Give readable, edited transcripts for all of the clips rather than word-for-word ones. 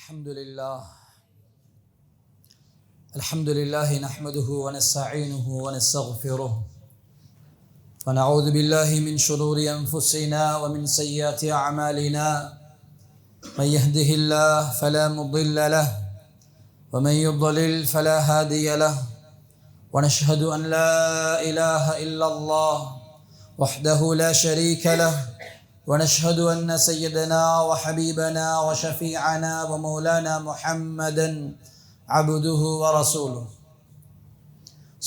الحمد لله نحمده ونستعينه ونستغفره ونعوذ بالله من شرور أنفسنا ومن سيئات أعمالنا من يهده الله فلا مضل له ومن يضلل فلا هادي له ونشهد أن لا إله إلا الله وحده لا شريك له ونشهد أن سيدنا وحبيبنا وشفيعنا ومولانا محمدا عبده ورسوله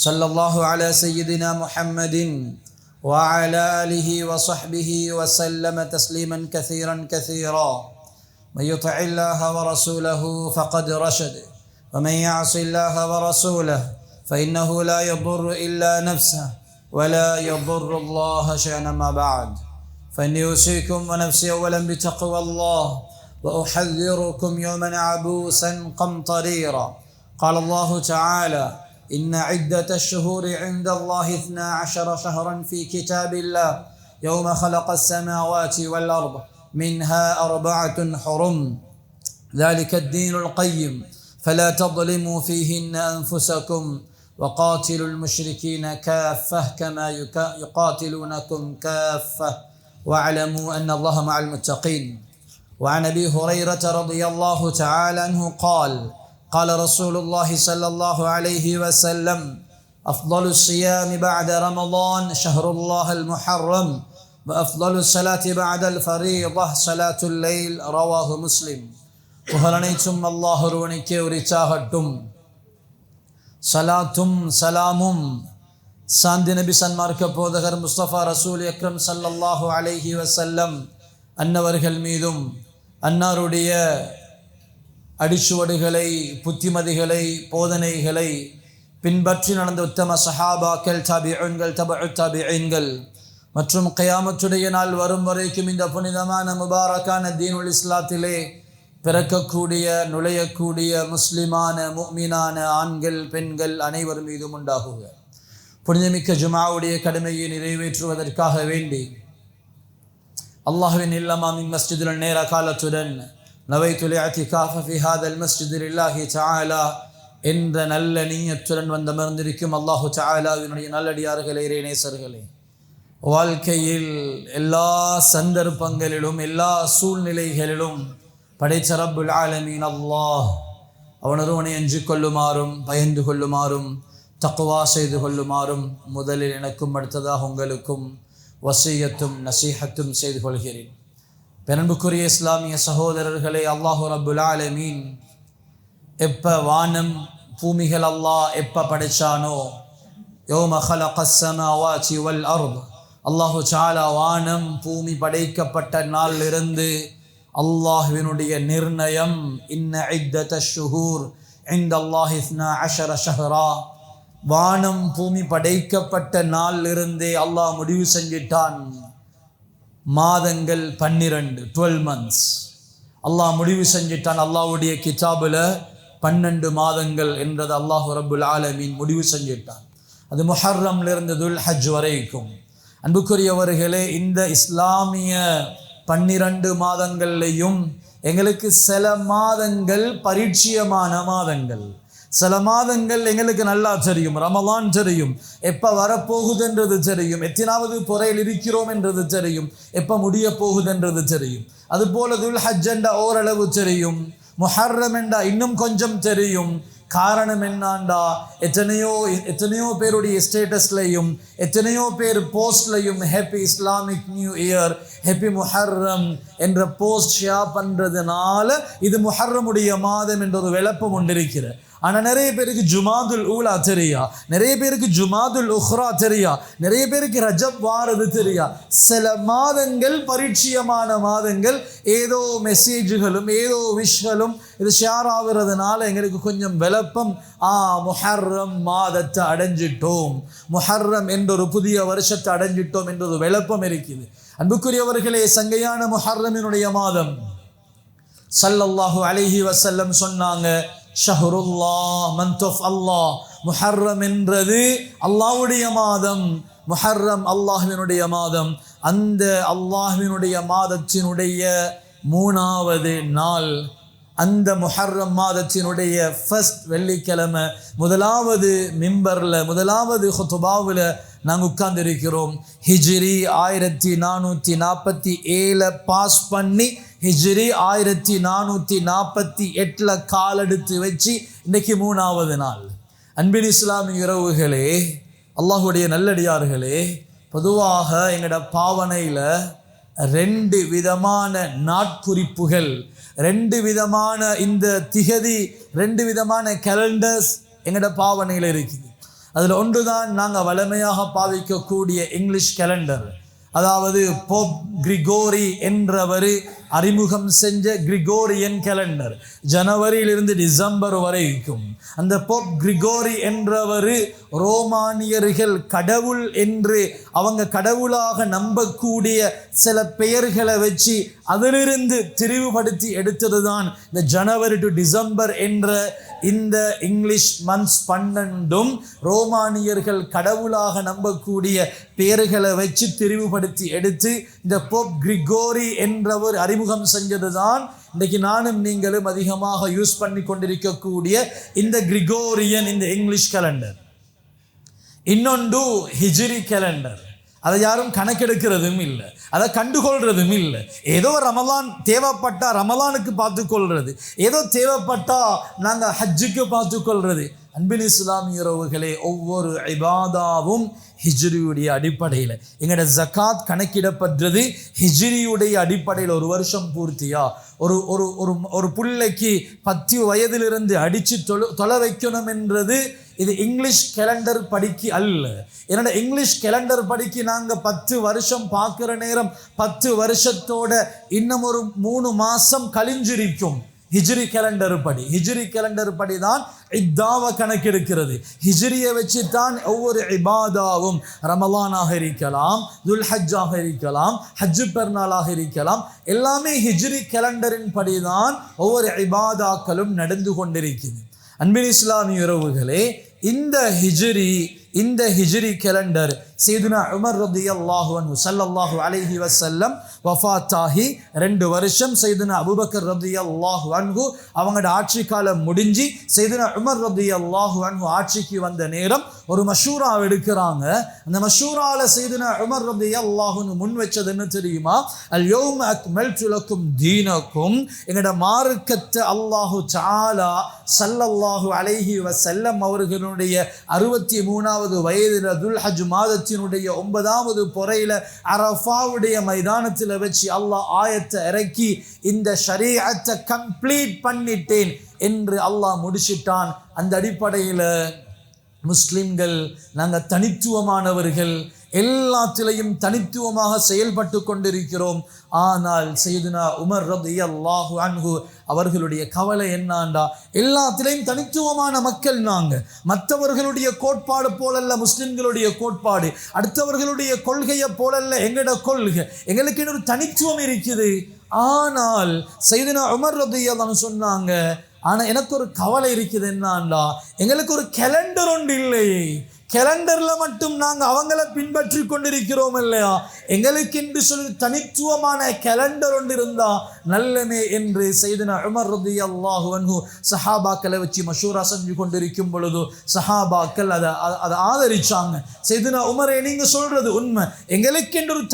صلى الله على سيدنا محمد وعلى آله وصحبه وسلم تسليما كثيرا كثيرا من يطع الله ورسوله فقد رشد ومن يعص الله ورسوله فإنه لا يضر إلا نفسه ولا يضر الله شيئا. ما بعد فإني أوصيكم ونفسي أولا بتقوى الله وأحذركم يوما عبوسا قمطريرا. قال الله تعالى: إن عدة الشهور عند الله 12 شهرا في كتاب الله يوم خلق السماوات والأرض منها 4 حرم ذلك الدين القيم فلا تظلموا فيهن أنفسكم وقاتلوا المشركين كافة كما يقاتلونكم كافة واعلموا أن الله مع المتقين. وعن أبي هريرة رضي الله تعالى عنه قال: قال رسول الله صلى الله عليه وسلم: أفضل الصيام بعد رمضان شهر الله المحرم وأفضل الصلاة بعد الفريضة صلاة الليل. رواه مسلم. புகழனைத்தும் அல்லாஹ் ஒருவனுக்கே உரித்தாகட்டும். சலாத்தும் சலாமும் சாந்தி நபி சன்மார்க்க போதகர் முஸ்தபா ரசூல் அக்ரம் ஸல்லல்லாஹு அலைஹி வஸல்லம் அன்னவர்கள் மீதும் அன்னாருடைய அடிச்சுவடுகளை, புத்திமதிகளை, போதனைகளை பின்பற்றி நடந்த உத்தம சஹாபாக்கள், தாபிஈன்கள், தபஉ தாபிஈன்கள் மற்றும் கியாமத்துடைய நாள் வரும் வரைக்கும் இந்த புனிதமான முபாரக்கான தீனுல் இஸ்லாத்திலே பிறக்கக்கூடிய, நுழையக்கூடிய முஸ்லிமான முஃமினான ஆண்கள், பெண்கள் அனைவர் மீதும் உண்டாகுக. புனிதமிக்க ஜுமாவுடைய கடமையை நிறைவேற்றுவதற்காக வேண்டி அல்லாஹ்வின் இல்லமாமின் மஸ்ஜிதில் நேர காலத்துடன் நவைத்துல் இஅ்திகாஃப ஃபி ஹாதல் மஸ்ஜிதி லில்லாஹி தஆலா என்ற நல்ல நிய்யத்துடன் வந்தமர்ந்திருக்கும் அல்லாஹு தஆலாவினுடைய நல்லடியார்களே, இறைநேசர்களே, வாழ்க்கையில் எல்லா சந்தர்ப்பங்களிலும் எல்லா சூழ்நிலைகளிலும் படைத்த ரப்புல் ஆலமீன் அல்லாஹ் அவனொருவனை அஞ்சு கொள்ளுமாறும் பயந்து கொள்ளுமாறும் தக்வா செய்து கொள்ளுமாறும் முதலில் எனக்கும் அடுத்ததாக உங்களுக்கும் வசியத்தும் நசீஹத்தும் செய்து கொள்கிறேன். பெரும்புக்குரிய இஸ்லாமிய சகோதரர்களே, அல்லாஹு ரப்புல் ஆலமீன் எப்போ வானம் பூமிகள் அல்லாஹ் எப்போ படைச்சானோ, யௌம ஹலகஸ் ஸமாவாதி வல் அர்த், அல்லாஹு தஆலா வானம் பூமி படைக்கப்பட்ட நாளிலிருந்து அல்லாஹ்வினுடைய நிர்ணயம், இன்ன இத்தத்தஷ் ஷுஹூர் இன்தல்லாஹி 12 ஷஹ்ரா, வானம் பூமி படைக்கப்பட்ட நாளிலிருந்தே அல்லாஹ் முடிவு செஞ்சிட்டான் மாதங்கள் 12 months. அல்லாஹ் முடிவு செஞ்சிட்டான். அல்லாஹ்வுடைய கிதாபில் 12 மாதங்கள் என்றது அல்லாஹ் ரப்புல் ஆலமீன் முடிவு செஞ்சிட்டான். அது முஹர்ரம்லிருந்து துல் ஹஜ் வரைக்கும். அன்புக்குரியவர்களே, இந்த இஸ்லாமிய 12 மாதங்கள்லையும் எங்களுக்கு சில மாதங்கள் பரிச்சயமான மாதங்கள், சில மாதங்கள் எங்களுக்கு நல்லா தெரியும். ரமலான் தெரியும், எப்போ வரப்போகுதுன்றது தெரியும், எத்தனாவது புறையில் இருக்கிறோம் என்றது தெரியும், எப்போ முடிய போகுதுன்றது தெரியும். அதுபோல துல் ஹஜ் என்ற ஓரளவு தெரியும், முஹர்ரம் என்றா இன்னும் கொஞ்சம் தெரியும். காரணம் என்னாண்டா, எத்தனையோ பேருடைய ஸ்டேட்டஸ்லையும் எத்தனையோ பேர் போஸ்ட்லையும் happy Islamic new year, happy Muharram என்ற போஸ்ட் ஷேர் பண்ணுறதுனால இது முஹர்ரமுடைய மாதம் என்ற ஒரு விளப்பம் கொண்டிருக்கிற. ஆனால் நிறைய பேருக்கு ஜுமாதுல் ஊலா தெரியா, நிறைய பேருக்கு ஜுமாதுல் உஹ்ரா தெரியா, நிறைய பேருக்கு ரஜப் வாரது தெரியா. சில மாதங்கள் பரிச்சயமான மாதங்கள், ஏதோ மெசேஜுகளும் ஏதோ விஷயங்களும் இது ஷேர் ஆகுறதுனால எங்களுக்கு கொஞ்சம் விளப்பம். முஹர்ரம் மாதத்தை அடைஞ்சிட்டோம், முஹர்ரம் என்ற ஒரு புதிய வருஷத்தை அடைஞ்சிட்டோம் என்ற ஒரு விளப்பம் இருக்குது. அன்புக்குரியவர்களே, சங்கையான முஹர்ரமினுடைய மாதம் ஸல்லல்லாஹு அலைஹி வஸல்லம் சொன்னாங்க, ஷஹ்ருல்லாஹ் மந்த் ஆஃப் அல்லாஹ். முஹர்ரம் என்றது அல்லாஹ்வுடைய மாதம், முஹர்ரம் அல்லாஹ்வினுடைய மாதம். அந்த அல்லாஹ்வினுடைய மாதத்தினுடைய 3வது நாள் அந்த முஹர்ரம் மாதத்தினுடைய ஃபர்ஸ்ட் வெள்ளிக்கிழமை முதலாவது மிம்பரில் முதலாவது ஹுதுபாவில் நாங்கள் உட்கார்ந்திருக்கிறோம். ஹிஜ்ரி 1447 பாஸ் பண்ணி ஹிஜ்ரி 1448 காலெடுத்து வச்சு இன்றைக்கி 3வது நாள். அன்பின் இஸ்லாமிய உறவுகளே, அல்லாஹுடைய நல்லடியார்களே, பொதுவாக எங்களோட பாவனையில் 2 விதமான நாட்குறிப்புகள், 2 விதமான இந்த திகதி, 2 விதமான கேலண்டர்ஸ் எங்களோட பாவனையில் இருக்குது. அதில் ஒன்று தான் நாங்கள் வலிமையாக பாவிக்கக்கூடிய இங்கிலீஷ் கேலண்டர். அதாவது போப் கிரிகோரி என்றவர் அறிமுகம் செஞ்ச கிரிகோரியன் கேலண்டர், ஜனவரியிலிருந்து டிசம்பர் வரைக்கும். அந்த போப் கிரிகோரி என்றவர் ரோமானியர்கள் கடவுள் என்று அவங்க கடவுளாக நம்பக்கூடிய சில பெயர்களை வச்சு அதிலிருந்து திரிவுபடுத்தி எடுத்தது தான் இந்த ஜனவரி டு டிசம்பர் என்ற இந்த இங்கிலீஷ் மந்த்ஸ் 12ம் ரோமானியர்கள் கடவுளாக நம்பக்கூடிய பெயர்களை வச்சு திரிவுபடுத்தி எடுத்து இந்த போப் கிரிகோரி என்றவர் அறிமுகம் செஞ்சது தான் இன்றைக்கு நானும் நீங்களும் அதிகமாக யூஸ் பண்ணி கொண்டிருக்கக்கூடிய இந்த கிரிகோரியன், இந்த இங்கிலீஷ் கேலண்டர். இன்னொன்று ஹிஜ்ரி கேலண்டர். அதை யாரும் கணக்கெடுக்கிறதும் இல்லை, அதை கண்டுகொள்றதும் இல்லை. ஏதோ ரமலான் தேவைப்பட்டா ரமலானுக்கு பார்த்துக்கொள்றது, ஏதோ தேவைப்பட்டா நாங்கள் ஹஜ்ஜுக்கு பார்த்துக்கொள்றது. அன்பின் இஸ்லாமிய உறவுகளே, ஒவ்வொரு இபாதாவும் ஹிஜ்ரியுடைய அடிப்படையில். எங்களோட ஜக்காத் கணக்கிடப்பட்டது ஹிஜ்ரியுடைய அடிப்படையில். ஒரு வருஷம் பூர்த்தியா ஒரு ஒரு ஒரு ஒரு பிள்ளைக்கு 10 வயதிலிருந்து அடித்து தொலை வைக்கணும் என்றது இது இங்கிலீஷ் கேலண்டர் படிக்கு அல்ல. என்னோட இங்கிலீஷ் கேலண்டர் படிக்கு நாங்கள் 10 வருஷம் பார்க்குற நேரம் 10 வருஷத்தோட இன்னும் ஒரு 3 மாதம் கழிஞ்சிருக்கும். ஹிஜ்ரி கேலண்டர் படி தான் இத்தாவை கணக்கெடுக்கிறது. ஹிஜ்ரியை வச்சு தான் ஒவ்வொரு இபாதாவும், ரமலானாக இருக்கலாம், துல்ஹஜ்ஜாக இருக்கலாம், ஹஜ்ஜு பெருநாளாக இருக்கலாம், எல்லாமே ஹிஜ்ரி கேலண்டரின் படி தான் ஒவ்வொரு இபாதாக்களும் நடந்து கொண்டிருக்கிறது. அன்பின் இஸ்லாமிய உறவுகளே, இந்த ஹிஜ்ரி கேலண்டர் சையதுனா உமர் ரலியல்லாஹு அன்ஹு ஸல்லல்லாஹு அலைஹி வஸல்லம் வஃபாத்தாகி 2 வருஷம் சையதுனா அபூபக்கர் ரலியல்லாஹு அன்ஹு அவங்களோட ஆட்சி காலம் முடிஞ்சு சையதுனா உமர் ரலியல்லாஹு அன்ஹு ஆட்சிக்கு வந்த நேரம் ஒரு மஷூரா எடுக்கிறாங்க. அந்த மஷூரால சையதுனா உமர் ரலியல்லாஹு அன்ஹு முன் வச்சது என்ன தெரியுமா? அல் யௌம அக்மல்து லக்கும் தீனக்கும், எங்களோட மார்க்கத்தை அல்லாஹு தஆலா ஸல்லல்லாஹு அலைஹி வஸல்லம் அவர்களுடைய 63வது வயதில் துல்ஹஜ் மாதத்தினுடைய 9வது பொறையில அரஃபாவுடைய மைதானத்தில் வச்சு அல்லாஹ் ஆயத்தை இறக்கி இந்த ஷரீஅத்தை கம்ப்ளீட் பண்ணிட்டேன் என்று அல்லாஹ் முடிச்சிட்டான். அந்த அடிப்படையில் முஸ்லிம்கள் நாங்கள் தனித்துவமானவர்கள், எல்லாத்திலையும் தனித்துவமாக செயல்பட்டு கொண்டிருக்கிறோம். ஆனால் சையதுனா உமர் ரலியல்லாஹு அன்ஹு அவர்களுடைய கவலை என்னாண்டா, எல்லாத்திலையும் தனித்துவமான மக்கள் நாங்கள், மற்றவர்களுடைய கோட்பாடு போலல்ல முஸ்லிம்களுடைய கோட்பாடு, அடுத்தவர்களுடைய கொள்கையை போலல்ல எங்களோட கொள்கை, எங்களுக்கு ஒரு தனித்துவம் இருக்குது. ஆனால் சையதுனா உமர் ரலியல்லாஹு அன்ஹு சொன்னாங்க, ஆனால் எனக்கு ஒரு கவலை இருக்குது என்னாண்டா, எங்களுக்கு ஒரு கேலண்டர் ஒன்று இல்லையே, கேலண்டரில் மட்டும் நாங்கள் அவங்கள பின்பற்றி கொண்டிருக்கிறோம் இல்லையா, எங்களுக்கு என்று சொல்லி தனித்துவமான கேலண்டர் ஒன்று இருந்தால் நல்லமே என்று சையதுனா உமர் ரலியல்லாஹு அன்ஹு சஹாபாக்களை வச்சு மஷூரா செஞ்சு கொண்டிருக்கும் பொழுது சஹாபாக்கள் அதை ஆதரிச்சாங்க. சையதுனா உமரே, நீங்கள் சொல்றது உண்மை, எங்களுக்கு என்று ஒரு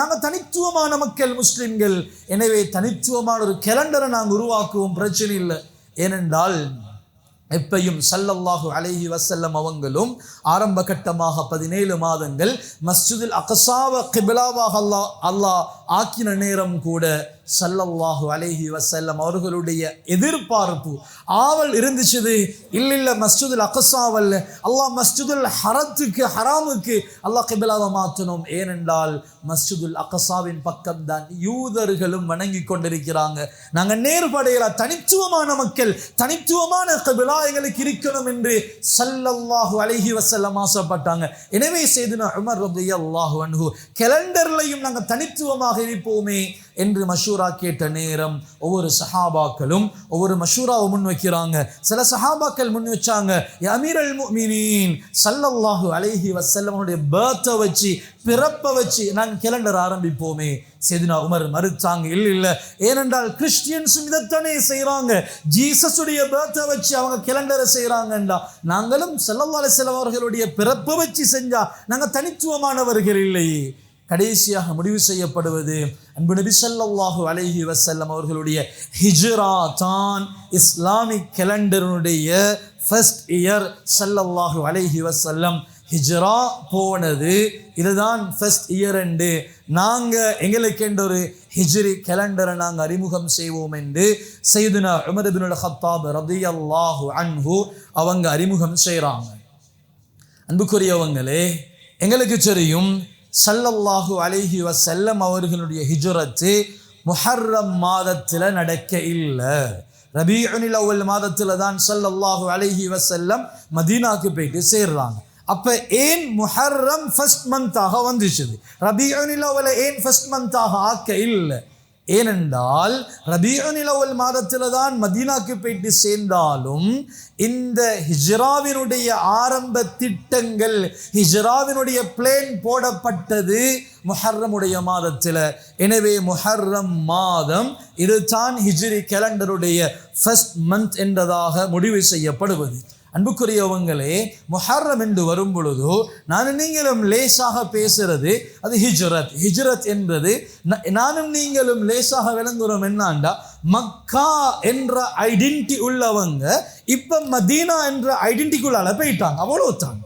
நாங்கள் தனித்துவமான மக்கள் முஸ்லிம்கள், எனவே தனித்துவமான ஒரு கேலண்டரை நாங்கள் உருவாக்குவோம், பிரச்சனை இல்லை. ஏனென்றால் எப்பையும் ஸல்லல்லாஹு அலைஹி வஸல்லம் அவங்களும் ஆரம்ப கட்டமாக 17 மாதங்கள் மஸ்ஜிதுல் அக்ஸாவை கிப்லாவாக அல்லாஹ் ஆக்கின நேரம் கூட ஸல்லல்லாஹு அலைஹி வஸல்லம் அவர்களுடைய எதிர்பார்ப்பு ஆவல் இருந்துச்சு. இல்லை மஸ்ஜிதுல் அக்ஸாவல்ல, அல்லாஹ் மஸ்ஜிதுல் ஹராமுக்கு அல்லாஹ் கிப்லாவை மாற்றணும். ஏனென்றால் மஸ்ஜிதுல் அக்ஸாவின் பக்கம் தான் யூதர்களும் வணங்கி கொண்டிருக்கிறாங்க. நாங்கள் நேர்படையில் தனித்துவமான மக்கள், தனித்துவமான கிப்லா எங்களுக்கு இருக்கணும் என்று ஸல்லல்லாஹு அலைஹி வஸல்லம் ஆசைப்பட்டாங்க. எனவே சையதுனா உமர் ரலியல்லாஹு அன்ஹு கேலண்டர்லையும் நாங்கள் தனித்துவமாக இருப்போமே என்று மஷூரா கேட்ட நேரம் ஒவ்வொரு சஹாபாக்களும் ஒவ்வொரு மஷூராவை முன் வைக்கிறாங்க. சில சஹாபாக்கள் முன் வச்சாங்க, அமீரல் முஃமினீன் ஸல்லல்லாஹு அலைஹி வஸல்லம் அவருடைய பர்த்தை வச்சு, பிறப்பை வச்சு நாங்கள் கேலண்டர் ஆரம்பிப்போமே. சையதுனா உமர் மறுத்தாங்க, இல்லை, ஏனென்றால் கிறிஸ்டியன்ஸும் இதைத்தானே செய்கிறாங்க, ஜீசஸுடைய பர்த்தை வச்சு அவங்க கேலண்டரை செய்கிறாங்கண்டா, நாங்களும் ஸல்லல்லாஹு அலைஹி வஸல்லம் அவர்களுடைய பிறப்பை வச்சு செஞ்சா நாங்கள் தனித்துவமானவர்கள் இல்லையே. கடைசியாக முடிவு செய்யப்படுவது அன்பு நபி ஸல்லல்லாஹு அலைஹி வஸல்லம் அவர்களுடைய ஹிஜ்ரா தான் இஸ்லாமிக் கேலண்டருடைய ஃபர்ஸ்ட் இயர். ஸல்லல்லாஹு அலைஹி வஸல்லம் ஹிஜ்ரா போனது இதுதான் ஃபர்ஸ்ட் இயர் என்று நாங்கள் எங்களுக்கு என்ற ஒரு ஹிஜ்ரி கேலண்டரை நாங்கள் அறிமுகம் செய்வோம் என்று சையதுனா உமர் இப்னுல் ஹத்தாப் ரலியல்லாஹு அன்ஹு அவங்க அறிமுகம் செய்கிறாங்க. அன்புக்குரியவங்களே, எங்களுக்கு தெரியும் ஸல்லல்லாஹு அலைஹி வஸல்லம் அவர்களுடைய ஹிஜ்ரத்து முஹர்ரம் மாதத்தில் நடக்க இல்லை. ரபீஉல் அவ்வல் மாதத்தில் தான் ஸல்லல்லாஹு அலைஹி வஸல்லம் மதீனாவுக்கு போயிட்டு சேர்றாங்க. அப்போ ஏன் முஹர்ரம் ஃபர்ஸ்ட் மந்தாக வந்துச்சு, ரபீஉல் அவ்வலை ஏன் ஃபர்ஸ்ட் மந்தாக ஆக்க இல்லை? ஏனென்றால் ரபீஉல் அவ்வல் மாதத்தில் தான் மதீனாக்கு போயிட்டு சேர்ந்தாலும் இந்த ஹிஜ்ராவினுடைய ஆரம்ப திட்டங்கள், ஹிஜ்ராவினுடைய பிளேன் போடப்பட்டது முஹர்ரமுடைய மாதத்தில். எனவே முஹர்ரம் மாதம் இதுதான் ஹிஜ்ரி கேலண்டருடைய ஃபர்ஸ்ட் மந்த் என்றதாக முடிவு செய்யப்படுவது. அன்புக்குரியவங்களே, முஹர்ரம் என்று வரும் பொழுதோ நானும் நீங்களும் லேசாக பேசுறது அது ஹிஜ்ரத். ஹிஜ்ரத் என்பது நானும் நீங்களும் லேசாக விளங்குறோம். என்னாண்டா, மக்கா என்ற ஐடென்டிட்டி உள்ளவங்க இப்ப மதீனா என்ற ஐடென்டிட்டிக்குள்ளால போயிட்டாங்க, அவ்வளவுதான்.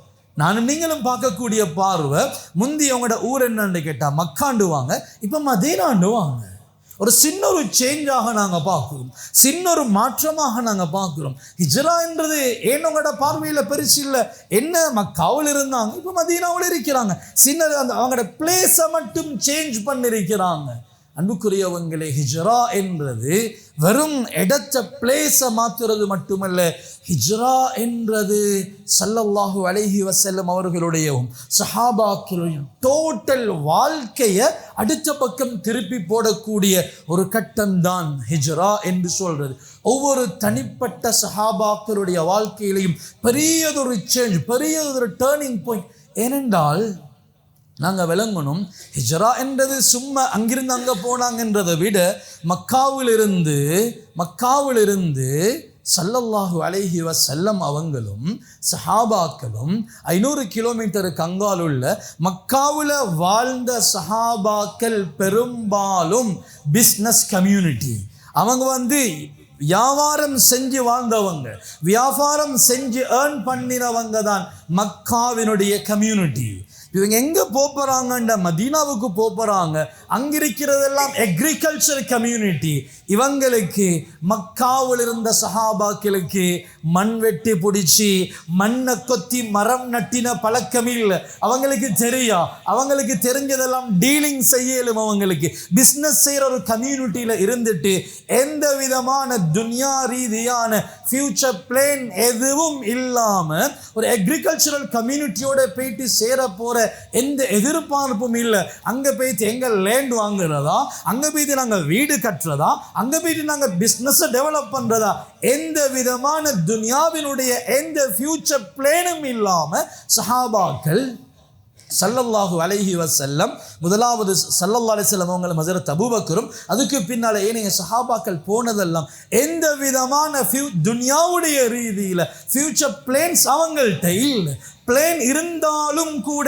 நானும் நீங்களும் பார்க்கக்கூடிய பார்வை, முந்தி அவங்களோட ஊர் என்னன்னு கேட்டா மக்காண்டுவாங்க, இப்ப மதீனாண்டுவாங்க. ஒரு சின்ன ஒரு சேஞ்சாக நாங்கள் பார்க்குறோம், சின்ன ஒரு மாற்றமாக நாங்கள் பார்க்குறோம். ஹிஜ்ரா என்றது ஏன் உங்களோட பார்வையில் பெருசு இல்லை, என்ன மக்காவில் இருந்தாங்க இப்போ மதீனாவில் இருக்கிறாங்க, சின்ன அந்த அவங்களோட பிளேஸை மட்டும் சேஞ்ச் பண்ணியிருக்கிறாங்க. அன்புக்குரியவங்களே, ஹிஜ்ரா என்றது வெறும் இடத்த பிளேஸை மாற்றுறது மட்டுமல்ல, ஹிஜ்ரா என்றது ஸல்லல்லாஹு அலைஹி வஸல்லம் அவர்களுடையவும் சஹாபாக்களுடைய டோட்டல் வாழ்க்கையை அடுத்த பக்கம் திருப்பி போடக்கூடிய ஒரு கட்டம்தான் ஹிஜ்ரா என்று சொல்றது. ஒவ்வொரு தனிப்பட்ட சஹாபாக்களுடைய வாழ்க்கையிலையும் பெரியதொரு சேஞ்ச், பெரியதொரு டேர்னிங் பாயிண்ட். ஏனென்றால் நாங்கள் விளங்கணும், ஹிஜ்ரா என்றது சும்மா அங்கிருந்து அங்கே போனாங்கன்றதை விட மக்காவிலிருந்து ஸல்லல்லாஹு அலைஹி வஸல்லம் அவங்களும் சஹாபாக்களும் 500 கிலோமீட்டருக்கு அங்காலுள்ள மக்காவில் வாழ்ந்த சஹாபாக்கள் பெரும்பாலும் பிஸ்னஸ் கம்யூனிட்டி. அவங்க வியாபாரம் செஞ்சு வாழ்ந்தவங்க, வியாபாரம் செஞ்சு ஏர்ன் பண்ணினவங்க தான் மக்காவினுடைய கம்யூனிட்டி. இவங்க எங்கே போகிறாங்கன்ற மதீனாவுக்கு போகிறாங்க, அங்கே இருக்கிறதெல்லாம் அக்ரிகல்ச்சர் கம்யூனிட்டி. இவங்களுக்கு மக்காவில் இருந்த சஹாபாக்களுக்கு மண் வெட்டி பிடிச்சி மண்ணை கொத்தி மரம் நட்டின பழக்கம் இல்லை. அவங்களுக்கு அவங்களுக்கு தெரிஞ்சதெல்லாம் டீலிங் செய்யலும். அவங்களுக்கு பிஸ்னஸ் செய்கிற ஒரு கம்யூனிட்டியில் இருந்துட்டு எந்த விதமான துன்யா ரீதியான ஃபியூச்சர் பிளான் எதுவும் இல்லாமல் ஒரு அக்ரிகல்ச்சரல் கம்யூனிட்டியோட போயிட்டு சேர போகிற எந்த எதிர்பார்ப்பும் இல்லை. அங்கே போயிட்டு எங்கள் லேண்ட் வாங்குறதா, அங்கே போயிட்டு நாங்கள் வீடு கட்டுறதா, அங்கே போயிட்டு நாங்கள் பிஸ்னஸை டெவலப் பண்ணுறதா, எந்த விதமான துன்யாவினுடைய எந்த ஃபியூச்சர் பிளானும் இல்லாமல் சஹாபாக்கள் ஸல்லல்லாஹு அலைஹி வஸல்லம், முதலாவது ஸல்லல்லாஹு அலைஹி வஸல்லம் அவங்களும் ஹஸரத் அபூபக்கரும், அதுக்கு பின்னால் ஏனைய சஹாபாக்கள் போனதெல்லாம் எந்த விதமான துன்யாவுடைய ரீதியில் ஃபியூச்சர் பிளான்ஸ் அவங்கள்ட்ட இல்லை. பிளேன் இருந்தாலும் கூட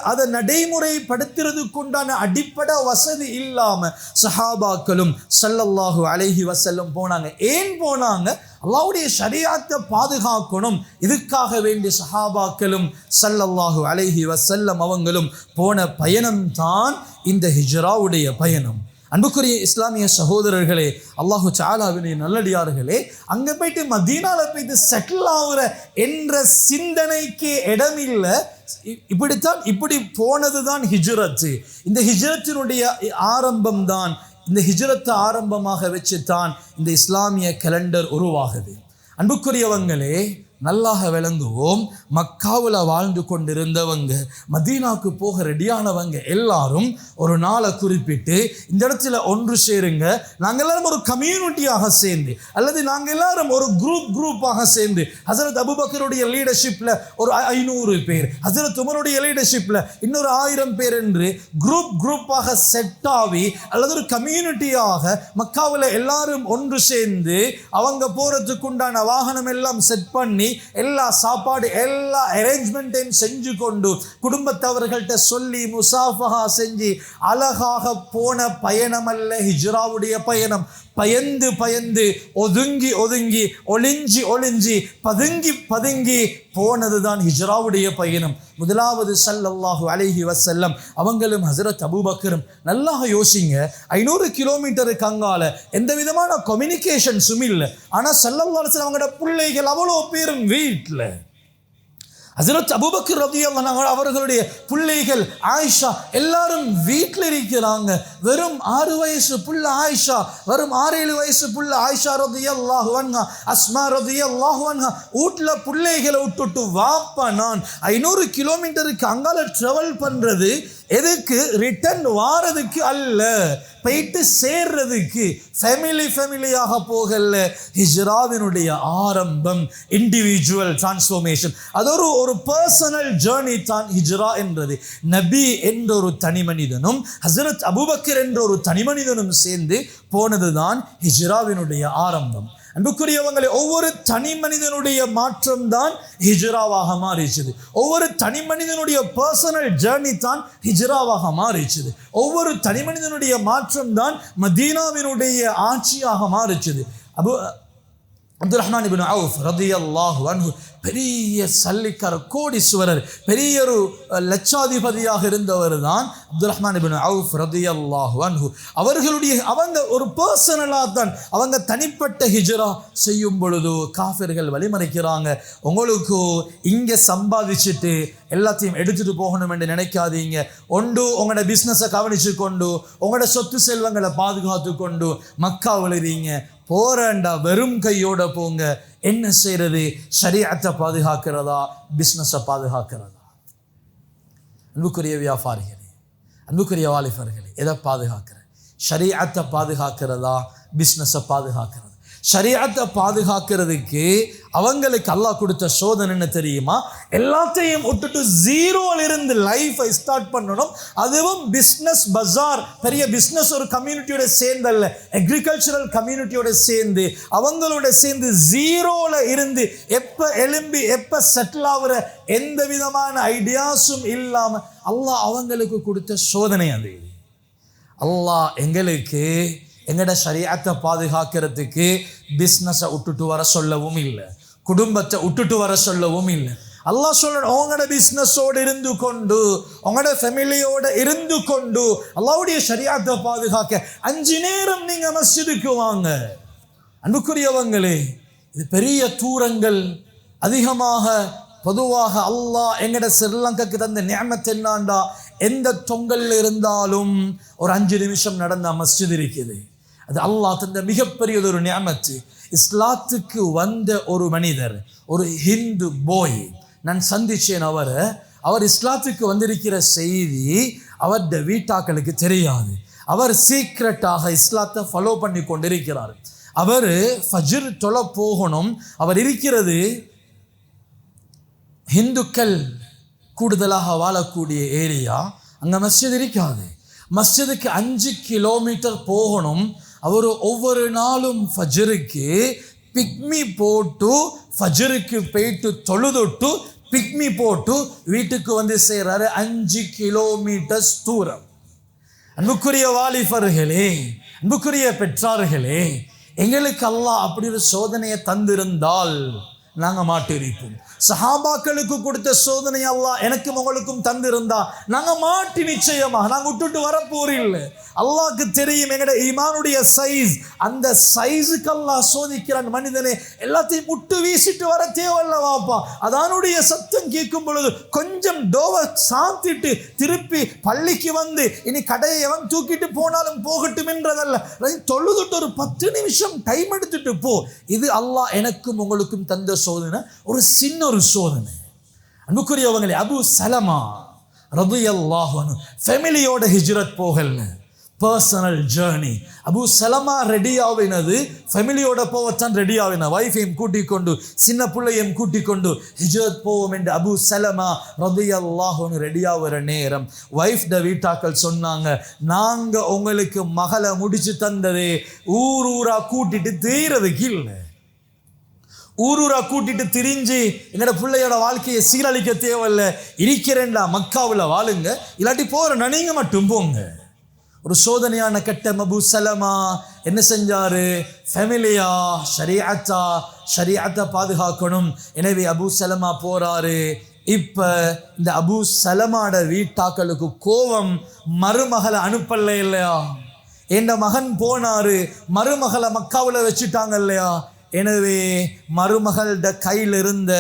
அதை நடைமுறைப்படுத்துறதுக்குண்டான அடிப்படை வசதி இல்லாமல் சஹாபாக்களும் ஸல்லல்லாஹு அலைஹி வஸல்லம் போனாங்க. ஏன் போனாங்க? அல்லாஹ்வுடைய ஷரீஅத்தை பாதுகாக்கணும். இதுக்காக வேண்டிய சஹாபாக்களும் ஸல்லல்லாஹு அலைஹி வஸல்லம் அவங்களும் போன பயணம் தான் இந்த ஹிஜ்ராவுடைய பயணம். அன்புக்குரிய இஸ்லாமிய சகோதரர்களே, அல்லாஹு தஆலாவின் நல்லடியார்களே, அங்கே போயிட்டு மதீனாவில் போயிட்டு செட்டில் ஆகுற என்ற சிந்தனைக்கு இடமில்லை. இப்படி போனது தான் ஹிஜ்ரத்து. இந்த ஹிஜ்ரத்தினுடைய ஆரம்பம் தான், இந்த ஹிஜ்ரத்தை ஆரம்பமாக வச்சு தான் இந்த இஸ்லாமிய கேலண்டர் உருவாகுது. அன்புக்குரியவங்களே, நல்லாக விளங்குவோம். மக்காவில் வாழ்ந்து கொண்டிருந்தவங்க, மதீனாவுக்கு போக ரெடியானவங்க எல்லாரும் ஒரு நாளை குறிப்பிட்டு இந்த இடத்துல ஒன்று சேருங்க, நாங்கள் எல்லாரும் ஒரு கம்யூனிட்டியாக சேர்ந்து அல்லது நாங்கள் எல்லாரும் ஒரு குரூப்பாக சேர்ந்து ஹசரத் அபூபக்கருடைய லீடர்ஷிப்ல ஒரு 500 பேர், ஹசரத் உமருடைய லீடர்ஷிப்ல இன்னொரு 1000 பேர் என்று குரூப்பாக செட் ஆகி அல்லது ஒரு கம்யூனிட்டியாக மக்காவில் எல்லாரும் ஒன்று சேர்ந்து அவங்க போறதுக்கு உண்டான வாகனம் எல்லாம் செட் பண்ணி எல்லா சாப்பாடு எல்லா அரேஞ்ச்மெண்ட்டையும் செஞ்சு கொண்டு குடும்பத்தவர்கள்ட்ட சொல்லி முசாஃபஹா செஞ்சு அழகாக போன பயணம் அல்ல ஹிஜ்ராவுடைய பயணம். பயந்து ஒதுங்கி ஒளிஞ்சி பதுங்கி போனதுதான் ஹிஜ்ராவுடைய பயணம். முதலாவது ஸல்லல்லாஹு அலைஹி வஸல்லம் அவங்களும் ஹஸரத் அபூபக்கரும் நல்லா யோசிங்க, 500 கிலோமீட்டருக்கு அங்கால எந்த விதமான கம்யூனிகேஷன்ஸும் இல்லை. ஆனால் ஸல்லல்லாஹு அலைஹி வஸல்லம் அவங்களோட பிள்ளைகள் அவ்வளோ பேரும் வீட்டில். ஹஸரத் அபூபக்கர் ரலியல்லாஹு அன்ஹு அவர்களுடைய பிள்ளைகள் ஆயிஷா எல்லாரும் வீட்டில் இருக்கிறாங்க. வெறும் 6 வயசு புள்ள ஆயிஷா, வெறும் 6-7 வயசு புள்ள ஆயிஷா ரலியல்லாஹு அன்ஹா, அஸ்மா ரலியல்லாஹு அன்ஹா வீட்டில் பிள்ளைகளை விட்டுட்டு வாப்பா நான் 500 கிலோமீட்டருக்கு அங்கால ட்ராவல் பண்ணுறது எதுக்கு? ரிட்டர்ன் வாரதுக்கு அல்ல, போயிட்டு சேர்றதுக்கு. ஃபேமிலியாக போகல. ஹிஜ்ராவினுடைய ஆரம்பம் இண்டிவிஜுவல் டிரான்ஸ்ஃபர்மேஷன், அது ஒரு பர்சனல் ஜேர்னி தான் ஹிஜ்ரா என்றது. நபி என்ற ஒரு தனி மனிதனும் ஹஸரத் அபூபக்கர் என்ற ஒரு தனி மனிதனும் சேர்ந்து போனதுதான் ஹிஜ்ராவினுடைய ஆரம்பம். அன்புக்குரியவங்களே, ஒவ்வொரு தனி மனிதனுடைய மாற்றம் தான் ஹிஜ்ராவாக மாறிச்சது. ஒவ்வொரு தனி மனிதனுடைய பர்சனல் ஜேர்னி தான் ஹிஜ்ராவாக மாறிச்சது. ஒவ்வொரு தனி மனிதனுடைய மாற்றம் தான் மதீனாவினுடைய ஆட்சியாக மாறிச்சது. அப்துல் ரஹ்மான் இப்னு அவுஃப் ரலியல்லாஹு அன்ஹு பெரிய சல்லிக்கார கோடீஸ்வரர், பெரிய ஒரு லட்சாதிபதியாக இருந்தவர் தான் அப்துல் ரஹ்மான் இப்னு அவுஃப் ரலியல்லாஹு அன்ஹு. அவங்க ஒரு பர்சனலாக தான் அவங்க தனிப்பட்ட ஹிஜ்ரா செய்யும் பொழுது காஃபிர்கள் வழிமறைக்கிறாங்க. உங்களுக்கு இங்கே சம்பாதிச்சுட்டு எல்லாத்தையும் எடுத்துட்டு போகணும் என்று நினைக்காதீங்க. ஒன்று உங்களோட பிஸ்னஸை கவனிச்சு கொண்டு உங்களோட சொத்து செல்வங்களை பாதுகாத்து கொண்டு மக்கா விழுறீங்க. போறண்டா வெறும் கையோட போங்க. என்ன செய்யறது? ஷரீஅத்தை பாதுகாக்கிறதா, பிஸ்னஸை பாதுகாக்கிறதா? அன்புக்குரிய வியாபாரிகளே, அன்புக்குரிய வாலிபர்களே, எதை பாதுகாக்கிற? ஷரீஅத்தை பாதுகாக்கிறதா, பிஸ்னஸை பாதுகாக்கிறதா? ஷரீஅத்தை பாதுகாக்கிறதுக்கு அவங்களுக்கு அல்லாஹ் கொடுத்த சோதனை என்ன தெரியுமா? எல்லாத்தையும் விட்டுட்டு ஜீரோலிருந்து லைஃபை ஸ்டார்ட் பண்ணணும். அதுவும் பிஸ்னஸ் பஜார், பெரிய பிஸ்னஸ் ஒரு கம்யூனிட்டியோட சேர்ந்தல்ல, அக்ரிகல்ச்சரல் கம்யூனிட்டியோட சேர்ந்து அவங்களோட சேர்ந்து ஜீரோல இருந்து எப்போ எழும்பி எப்போ செட்டில் ஆகுற எந்த விதமான ஐடியாஸும் இல்லாமல் அல்லாஹ் அவங்களுக்கு கொடுத்த சோதனை அது. அல்லாஹ் எங்களுக்கு எங்கட ஷரீஅத்தை பாதுகாக்கிறதுக்கு பிஸ்னஸை விட்டுட்டு வர சொல்லவும் இல்லை, குடும்பத்தை விட்டுட்டு வர சொல்லவும் இல்லை. அல்லாஹ் சொல்ற உங்களோட பிஸ்னஸோடு இருந்து கொண்டு உங்களோட ஃபேமிலியோட இருந்து கொண்டு அல்லாஹ்வுடைய ஷரீஅத்தை பாதுகாக்க 5 நேரம் நீங்க மஸ்ஜிதுக்கு வாங்க. அன்புக்குரியவங்களே, இது பெரிய தூரங்கள் அதிகமாக. பொதுவாக அல்லாஹ் எங்கட ஸ்ரீலங்காக்கு தந்த நிஅமத் என்னாண்டா, எந்த தொங்கல்ல இருந்தாலும் ஒரு 5 நிமிஷம் நடந்த மஸ்ஜித் இருக்குது. அது அல்லாஹ் தந்த மிகப்பெரியது ஒரு நிஅமத்து. இஸ்லாத்துக்கு வந்த ஒரு மனிதர், ஒரு ஹிந்து போய் நான் சந்திச்சேன். அவர் இஸ்லாத்துக்கு வந்திருக்கிற செய்தி அவருடைய வீட்டாக்களுக்கு தெரியாது. அவர் சீக்ரெட்டாக இஸ்லாத்தை ஃபாலோ பண்ணி கொண்டிருக்கிறார். அவர் ஃபஜ்ர் தொழ போகணும். அவர் இருக்கிறது ஹிந்துக்கள் கூடுதலாக வாழக்கூடிய ஏரியா. அங்கே மஸ்ஜித் இருக்காது. மஸ்ஜிதுக்கு 5 கிலோமீட்டர் போகணும். அவர் ஒவ்வொரு நாளும் ஃபஜ்ருக்கு பிக்மி போட்டு ஃபஜ்ருக்கு போயிட்டு தொழுதுட்டு பிக்மி போட்டு வீட்டுக்கு வந்து சேர்றாரு 5 கிலோமீட்டர் தூரம். அன்புக்குரிய வாலிபர்களே, அன்புக்குரிய பெற்றார்களே, எங்களுக்கு அல்லாஹ் அப்படி ஒரு சோதனையை தந்திருந்தால் நாங்கள் மாட்டிருப்போம். சஹாபாக்களுக்கு கொடுத்த சோதனை அல்லாஹ் எனக்கும் உங்களுக்கும் தந்திருந்தா நாங்கள் மாட்டி நிச்சயமாக நாங்கள் விட்டுட்டு வரப்போறில்லை. அல்லாஹ்க்கு தெரியும் எங்கட ஈமானுடைய சைஸ். அந்த சைஸுக்கு அல்லாஹ் சோதிக்கிறான். மனிதனே, எல்லாத்தையும் விட்டு வீசிட்டு வர தேவையில்ல வாப்பா. அதானுடைய சத்தம் கேட்கும் பொழுது கொஞ்சம் டோவை சாத்திட்டு திருப்பி பள்ளிக்கு வந்து இனி கடையை எவன் தூக்கிட்டு போனாலும் போகட்டும் என்றதல்ல, தொழுதுட்டு ஒரு 10 நிமிஷம் டைம் எடுத்துட்டு போ. இது அல்லாஹ் எனக்கும் உங்களுக்கும் தந்த சோதனை? ஒரு சின்ன ஒரு சோதனை. அன்புக்குரியவங்களே, அபு சலமா ரலியல்லாஹு அன்ஹு ஃபேமிலியோட ஹிஜ்ரத் போகல, personal journey. Abu Salama ready ஆவினது ஃபேமிலியோட போவத்தான் ரெடி ஆவின. வைஃபையும் கூட்டிக் கொண்டு சின்ன பிள்ளையும் கூட்டிக் கொண்டு ஹிஜ்ரத் போவோம் என்று அபு சலமா ரலியல்லாஹு அன்ஹு ரெடி ஆகிற நேரம் வைஃப்ட வீட்டாக்கள் சொன்னாங்க, நாங்க உங்களுக்கு மகளை முடிச்சு தந்ததே ஊரா கூட்டிட்டு தீரதுக்கு இல்லை. ஊரூரா கூட்டிட்டு திரிஞ்சு எங்களோட பிள்ளையோட வாழ்க்கையை சீரழிக்க தேவையில்லை, இருக்கிறேன்டா மக்காவில் வாழுங்க, இல்லாட்டி போற நனிங்க மட்டும் போங்க. ஒரு சோதனையான கட்டம். அபு சலமா என்ன செஞ்சாரு? ஃபேமிலியா ஷரீஅத்தை பாதுகாக்கணும். எனவே அபு சலமா போறாரு. இப்ப இந்த அபு சலமாட வீட்டாக்களுக்கு கோபம், மருமகளை அனுப்பல இல்லையா, என் மகன் போனாரு, மருமகளை மக்காவில் வச்சுட்டாங்க இல்லையா. எனவே மருமகளோட கையில் இருந்த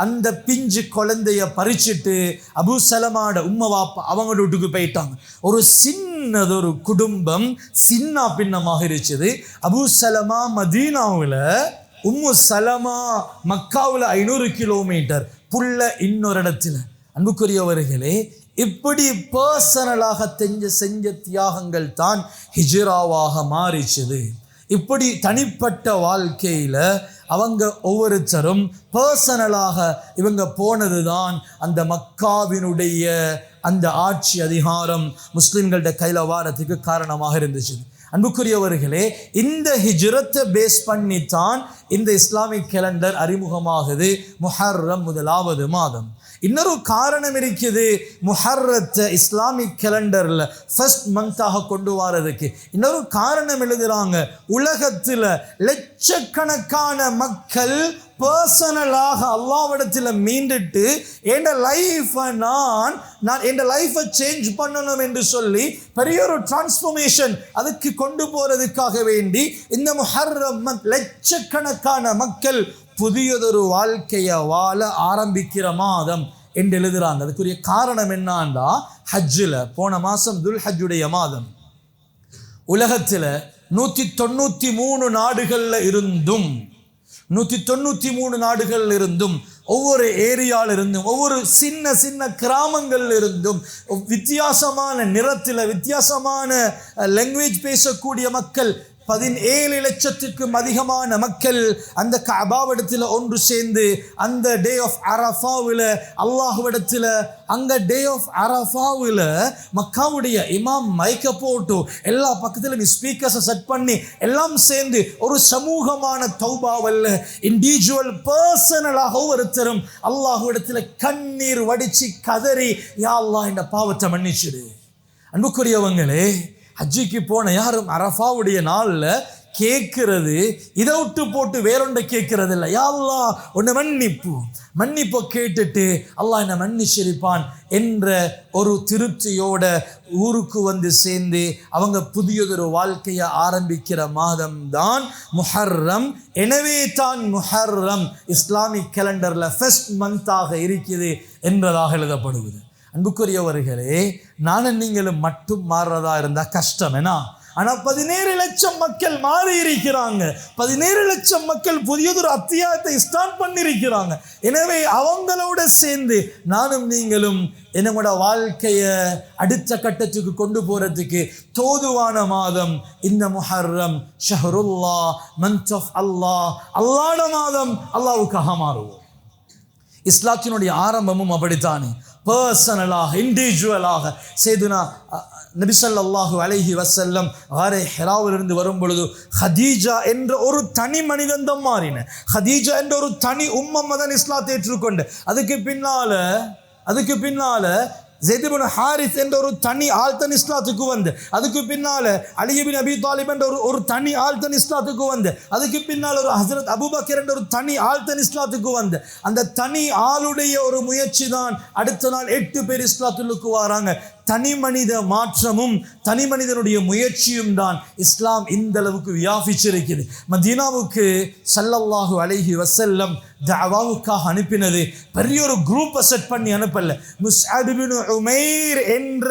அந்த பிஞ்சு குழந்தைய பறிச்சுட்டு அபு சலமாட உம்மா வாப்பா அவங்க வீட்டுக்கு போயிட்டாங்க. ஒரு சின்னதொரு குடும்பம் சின்ன பின்னமாக இருந்துச்சு. அபு சலமா மதீனாவில், உம்மு சலமா மக்காவில் 500 கிலோமீட்டர், புள்ள இன்னொரு இடத்துல. அன்புக்குரியவர்களே, இப்படி பர்சனலாக செஞ்ச தியாகங்கள் தான் ஹிஜ்ராவாக மாறிச்சது. இப்படி தனிப்பட்ட வாழ்க்கையில் அவங்க ஒவ்வொருத்தரும் பர்சனலாக இவங்க போனது தான் அந்த மக்காவினுடைய அந்த ஆட்சி அதிகாரம் முஸ்லிம்களோட கையில் வாரத்துக்கு காரணமாக இருந்துச்சு. அன்புக்குரியவர்களே, இந்த ஹிஜ்ரத்தை பேஸ் பண்ணித்தான் இந்த இஸ்லாமிக் கேலண்டர் அறிமுகமாகுது. முஹர்ரம் முதலாவது மாதம். இன்னொரு காரணம் இருக்குது முஹர்ரத்தை இஸ்லாமிக் கேலண்டரில் ஃபர்ஸ்ட் மந்தாக கொண்டு வரதுக்கு. இன்னொரு காரணம் எழுதுகிறாங்க, உலகத்தில் லட்சக்கணக்கான மக்கள் பர்சனலாக அல்லாஹ்விடத்தில் மீண்டுட்டு என் லைஃப்பை நான் என் லைஃப்பை சேஞ்ச் பண்ணணும் என்று சொல்லி பெரிய ஒரு டிரான்ஸ்ஃபர்மேஷன் அதுக்கு கொண்டு போகிறதுக்காக வேண்டி இந்த முஹர்ரம் லட்சக்கணக்கான மக்கள் புதியதொரு வாழ்க்கையை வாழ ஆரம்பிக்கிற மாதம் என்று எழுதுகிறாங்க. அதுக்குரிய காரணம் என்னன்னா, ஹஜ்ஜில் போன மாதம் துல் ஹஜ்ஜுடைய மாதம் உலகத்தில் 193 நாடுகளில் இருந்தும் 193 நாடுகளில் இருந்தும் ஒவ்வொரு ஏரியாவில் இருந்தும் ஒவ்வொரு சின்ன சின்ன கிராமங்களில் இருந்தும் வித்தியாசமான நிறத்தில் வித்தியாசமான லாங்குவேஜ் பேசக்கூடிய மக்கள் 17 லட்சத்துக்கும் அதிகமான மக்கள் அந்த கஅபாவிடத்தில் ஒன்று சேர்ந்து அந்த டே ஆஃப் அரஃபாவில் அல்லாஹ்விடத்தில் அங்கே டே ஆஃப் அரஃபாவில் மக்காவுடைய இமாம் மைக்க போட்டு எல்லா பக்கத்திலும் ஸ்பீக்கர்ஸை செட் பண்ணி எல்லாம் சேர்ந்து ஒரு சமூகமான தௌபாவல்ல இண்டிவிஜுவல் பர்சனலாக ஒருத்தரும் அல்லாஹ்விடத்தில் கண்ணீர் வடிச்சு கதறி, யா அல்லாஹ் இந்த பாவத்தை மன்னிச்சிடு. அன்புக்குரியவங்களே, ஹஜ்ஜிக்கு போன யாரும் அரஃபாவுடைய நாளில் கேட்கிறது இதை விட்டு போட்டு வேறொன்றை கேட்கறது இல்லை. யா அல்லாஹ் உன்னை மன்னிப்போ கேட்டுட்டு அல்லாஹ் என்னை மன்னிச்சிருப்பான் என்ற ஒரு திருப்தியோட ஊருக்கு வந்து சேர்ந்து அவங்க புதியதொரு வாழ்க்கையை ஆரம்பிக்கிற மாதம் தான் முஹர்ரம். எனவே தான் முஹர்ரம் இஸ்லாமிக் கேலண்டரில் ஃபர்ஸ்ட் மந்தாக இருக்குது என்பதாக எழுதப்படுவது. அன்புக்குரியவர்களே, நானும் நீங்களும் மட்டும் மாறுறதா இருந்தால் கஷ்டம் என்ன? ஆனால் 17 லட்சம் மக்கள் மாறி இருக்கிறாங்க. 17 லட்சம் மக்கள் புதியதொரு அத்தியாயத்தை ஸ்டார்ட் பண்ணியிருக்கிறாங்க. எனவே அவங்களோட சேர்ந்து நானும் நீங்களும் என்னோட வாழ்க்கையை அடுத்த கட்டத்துக்கு கொண்டு போகிறதுக்கு தோதுவான மாதம் இந்த முஹர்ரம். ஷஹருல்லா, மந்த் ஆஃப் அல்லாஹ், அல்லாஹ்ட மாதம். அல்லாஹ்வுக்காக மாறுவோம். இஸ்லாத்தினுடைய ஆரம்பமும் அப்படித்தானே, பர்சனலாக இண்டிவிஜுவலாக. செய்துனா நபி ஸல்லல்லாஹு அலைஹி வஸல்லம் காரே ஹிராவிலிருந்து வரும் பொழுது ஹதீஜா என்ற ஒரு தனி மனிதன் தான் மாறின. ஹதீஜா என்ற ஒரு தனி உம்மம் தான் இஸ்லாத்தை ஏற்றுக்கொண்டு அதுக்கு பின்னால ஸைத் இப்னு ஹாரிஸ் என்ற ஒரு தனி ஆள்தன் இஸ்லாத்துக்கு வந்து, அதுக்கு பின்னால் அலி இப்னு அபி தாலிப் என்ற ஒரு தனி ஆள்தன் இஸ்லாத்துக்கு வந்து, அதுக்கு பின்னால் ஒரு ஹஸரத் அபூபக்கர் என்ற ஒரு தனி ஆள்தன் இஸ்லாத்துக்கு வந்து, அந்த தனி ஆளுடைய ஒரு முயற்சி தான் அடுத்த நாள் 8 பேர் இஸ்லாத்துக்கு வராங்க. தனி மனித மாற்றமும் தனி மனிதனுடைய முயற்சியும் தான் இஸ்லாம் இந்த அளவுக்கு வியாபிச்சிருக்குது. மதீனாவுக்கு ஸல்லல்லாஹு அலைஹி வஸல்லம் தஅவாவுக்காக அனுப்பினது பெரிய ஒரு குரூப்பை செட் பண்ணி அனுப்பல. முஸ்அப் இப்னு உமைர் என்ற